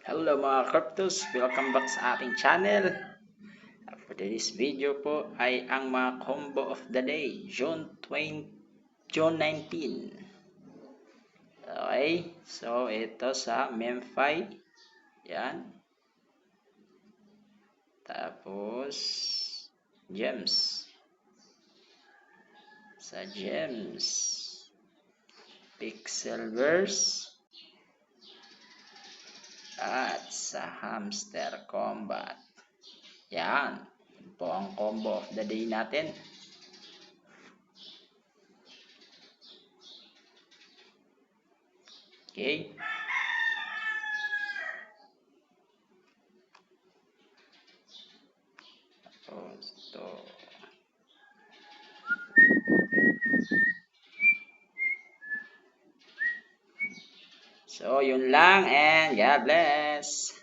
Hello mga Cryptos! Welcome back sa ating channel. For today's video po ay ang mga combo of the day, June 19. Okay, so ito sa MemFi. Yan. Tapos, Gems. Sa Gems. Pixelverse. At sa Hamster Combat. Yan. Yan po ang combo of the day natin. Okay. Tapos ito. So, yun lang and God bless.